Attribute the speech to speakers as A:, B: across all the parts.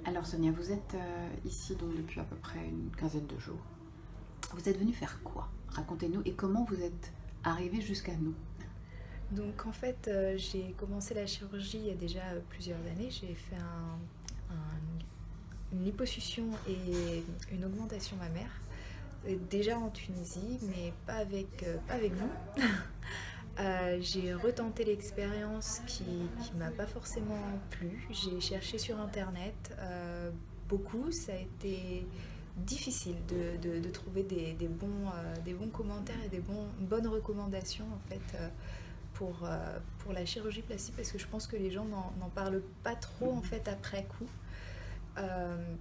A: Alors Sonia, vous êtes ici donc depuis à peu près une quinzaine de jours. Vous êtes venue faire quoi? Racontez-nous et comment vous êtes arrivée jusqu'à nous.
B: Donc en fait, j'ai commencé la chirurgie il y a déjà plusieurs années. J'ai fait une liposuction et une augmentation mammaire. Déjà en Tunisie, mais pas avec vous. J'ai retenté l'expérience qui m'a pas forcément plu. J'ai cherché sur internet beaucoup. Ça a été difficile de trouver des bons commentaires et bonnes recommandations en fait pour la chirurgie plastique, parce que je pense que les gens n'en parlent pas trop en fait après coup. Euh,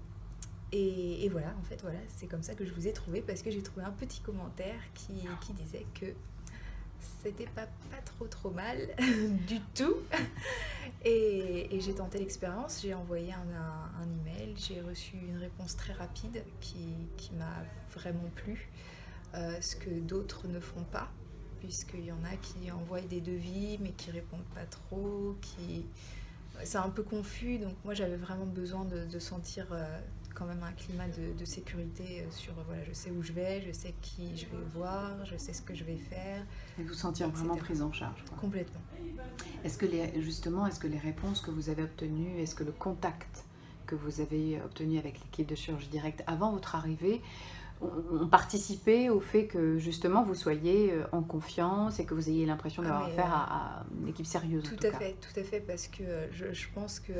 B: et voilà, en fait, voilà, c'est comme ça que je vous ai trouvé, parce que j'ai trouvé un petit commentaire qui disait que c'était pas trop mal du tout. Et j'ai tenté l'expérience, j'ai envoyé un email, j'ai reçu une réponse très rapide qui m'a vraiment plu, ce que d'autres ne font pas, puisqu'il y en a qui envoient des devis mais qui répondent pas trop, c'est un peu confus. Donc moi j'avais vraiment besoin de sentir quand même un climat de sécurité sur, voilà, je sais où je vais, je sais qui je vais voir, je sais ce que je vais faire,
A: Et vous sentir
B: etc.
A: vraiment prise en charge, quoi.
B: Complètement.
A: Est-ce que les réponses que vous avez obtenues, est-ce que le contact que vous avez obtenu avec l'équipe de chirurgie directe avant votre arrivée ont participé au fait que justement vous soyez en confiance et que vous ayez l'impression
B: Ah,
A: d'avoir
B: mais
A: affaire à une équipe sérieuse en tout cas?
B: tout à fait, parce que je pense que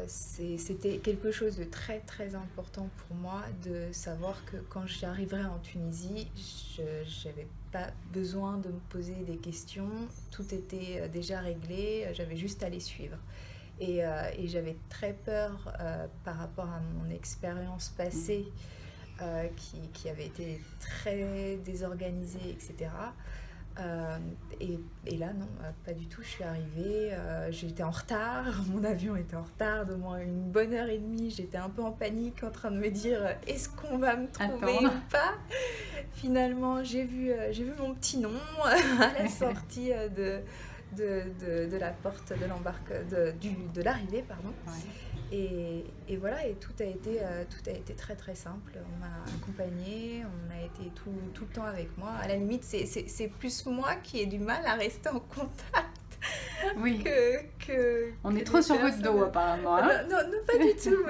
B: c'était quelque chose de très très important pour moi de savoir que quand j'y arriverai en Tunisie, je n'avais pas besoin de me poser des questions, tout était déjà réglé, j'avais juste à les suivre. Et j'avais très peur par rapport à mon expérience passée qui avait été très désorganisée, etc. Euh, et là, non, pas du tout. Je suis arrivée, j'étais en retard, mon avion était en retard d'au moins une bonne heure et demie. J'étais un peu en panique, en train de me dire est-ce qu'on va me trouver
A: Attendre.
B: ou pas. Finalement, j'ai vu mon petit nom à la sortie de la porte de l'arrivée, pardon.
A: Ouais.
B: Et voilà, et tout a été très très simple. On m'a accompagnée, on a été tout le temps avec moi. À la limite, c'est plus moi qui ai du mal à rester en contact
A: Oui, on
B: que
A: est trop
B: les
A: sur votre dos
B: personnes.
A: apparemment, hein?
B: Non, pas du tout,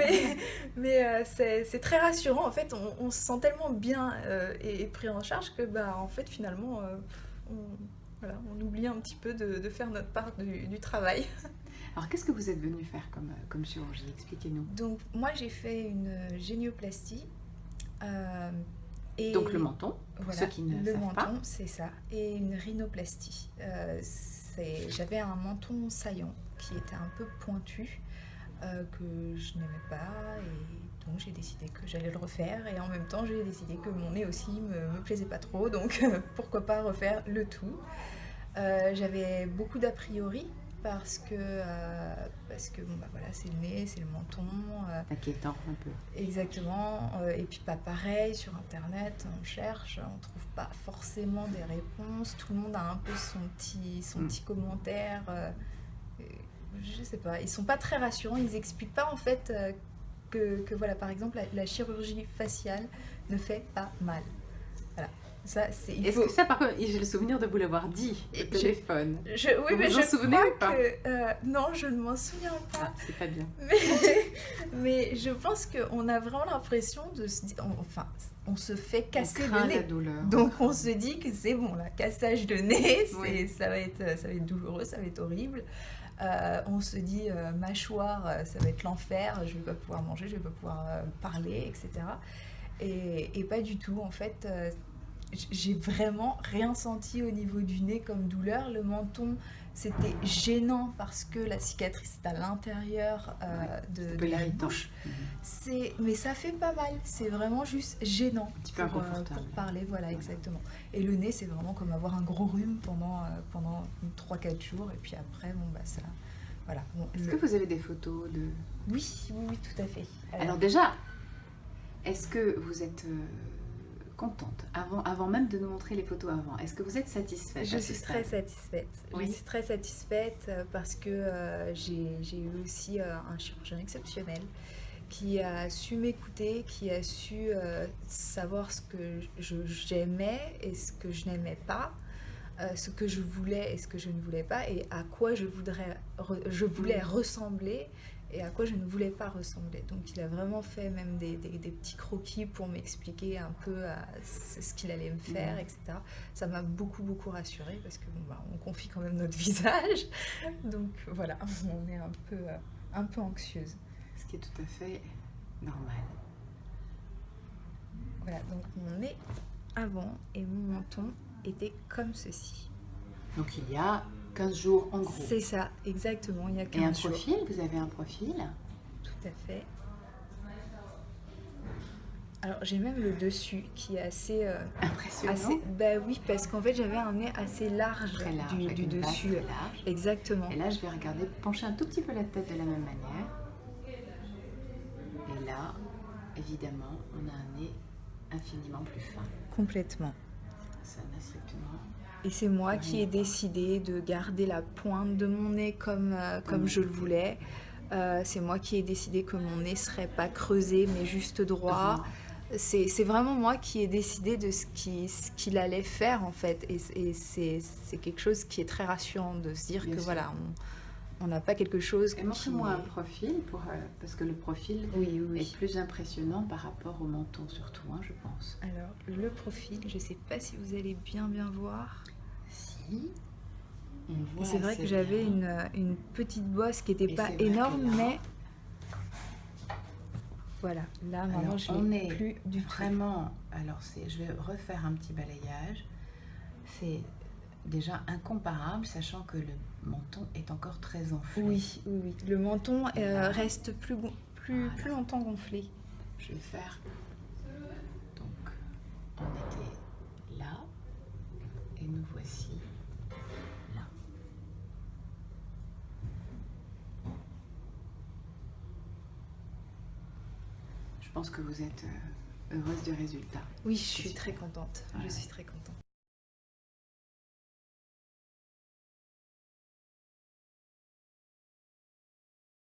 B: mais c'est très rassurant. En fait, on se sent tellement bien et pris en charge que, bah, en fait, finalement, on, voilà, on oublie un petit peu de faire notre part du travail.
A: Alors qu'est-ce que vous êtes venu faire comme chirurgie? Expliquez-nous.
B: Donc, moi, j'ai fait une génioplastie. euh, et
A: Donc le menton, pour
B: voilà,
A: ceux qui ne
B: le
A: savent
B: menton,
A: pas.
B: c'est ça. Et une rhinoplastie. J'avais un menton saillant qui était un peu pointu, que je n'aimais pas. Et donc, j'ai décidé que j'allais le refaire. Et en même temps, j'ai décidé que mon nez aussi me plaisait pas trop. Donc, pourquoi pas refaire le tout. J'avais beaucoup d'a priori parce que bon, bah, voilà, c'est le nez, c'est le menton.
A: Inquiétant un peu.
B: Exactement. Et puis pas pareil, sur internet, on cherche, on trouve pas forcément des réponses. Tout le monde a un peu son petit commentaire. Je sais pas, ils sont pas très rassurants. Ils expliquent pas en fait que voilà, par exemple, la chirurgie faciale ne fait pas mal. Voilà. Ça,
A: Est-ce que ça, par contre, j'ai le souvenir de vous l'avoir dit au téléphone.
B: Oui,
A: Vous
B: mais
A: vous en
B: je
A: souvenez
B: crois
A: ou pas?
B: que non, je ne m'en souviens pas.
A: Ah, c'est pas bien.
B: Mais je pense qu'on a vraiment l'impression de se dire, enfin, on se fait casser
A: On
B: le
A: craint la
B: nez.
A: douleur.
B: Donc on se dit que c'est bon, là, cassage de nez,
A: Oui.
B: ça va être douloureux, ça va être horrible. On se dit mâchoire, ça va être l'enfer, je vais pas pouvoir manger, je vais pas pouvoir parler, etc. Et pas du tout, en fait. J'ai vraiment rien senti au niveau du nez comme douleur. Le menton, c'était gênant parce que la cicatrice est à l'intérieur de la bouche. Mais ça fait pas mal, c'est vraiment juste gênant
A: Un petit peu
B: pour
A: inconfortable.
B: parler, voilà, exactement. Et le nez, c'est vraiment comme avoir un gros rhume pendant 3-4 jours, et puis après, bon, bah ça, voilà. Bon,
A: Est-ce que vous avez des photos de...
B: oui, tout à fait.
A: Alors déjà, est-ce que vous êtes contente. Avant même de nous montrer les photos avant, est-ce que vous êtes satisfaite
B: Je
A: à ce
B: suis très
A: stade?
B: satisfaite.
A: Oui.
B: Je suis très satisfaite parce que j'ai eu aussi un chirurgien exceptionnel qui a su m'écouter, qui a su savoir ce que j'aimais et ce que je n'aimais pas, ce que je voulais et ce que je ne voulais pas, et à quoi je voulais ressembler et à quoi je ne voulais pas ressembler. Donc il a vraiment fait même des petits croquis pour m'expliquer un peu ce qu'il allait me faire, etc. Ça m'a beaucoup, beaucoup rassurée parce que bon, bah, on confie quand même notre visage. Donc voilà, on est un peu anxieuse.
A: Ce qui est tout à fait normal.
B: Voilà, donc mon nez avant et mon menton étaient comme ceci.
A: Donc il y a 15 jours en gros.
B: C'est ça, exactement, il y a 15
A: Et un
B: jours.
A: profil, vous avez un profil?
B: Tout à fait. Alors j'ai même le dessus qui est assez...
A: Impressionnant.
B: Bah oui, parce qu'en fait j'avais un nez assez large,
A: Très large,
B: du
A: avec une base
B: dessus.
A: très large.
B: Exactement.
A: Et là, je vais regarder, pencher un tout petit peu la tête de la même manière. Et là, évidemment, on a un nez infiniment plus fin.
B: Complètement.
A: Ça n'a strictement...
B: Et c'est moi qui ai décidé de garder la pointe de mon nez comme je le voulais. C'est moi qui ai décidé que mon nez serait pas creusé mais juste droit. C'est vraiment moi qui ai décidé de ce qu'il allait faire en fait. Et c'est quelque chose qui est très rassurant de se dire
A: Bien
B: que
A: sûr.
B: voilà, on n'a pas quelque chose
A: Et montrez-moi un profil, parce que le profil
B: Oui.
A: est plus impressionnant par rapport au menton surtout, hein, je pense.
B: Alors, le profil, je sais pas si vous allez bien voir.
A: Si, on
B: Et
A: voit
B: c'est vrai
A: assez
B: que j'avais
A: bien.
B: une petite bosse qui n'était
A: Et
B: pas
A: c'est vrai
B: énorme,
A: que là-
B: mais voilà, là maintenant
A: Alors,
B: je
A: on
B: l'ai
A: est
B: plus du tout.
A: vraiment... Alors, je vais refaire un petit balayage. C'est déjà incomparable, sachant que le menton est encore très enflé.
B: Oui. Le menton
A: Et là-
B: reste plus longtemps gonflé.
A: Je vais faire... Donc, on était là, et nous voici là. Je pense que vous êtes heureuse du résultat.
B: Oui, je suis très contente.
A: Ouais.
B: Je suis très contente.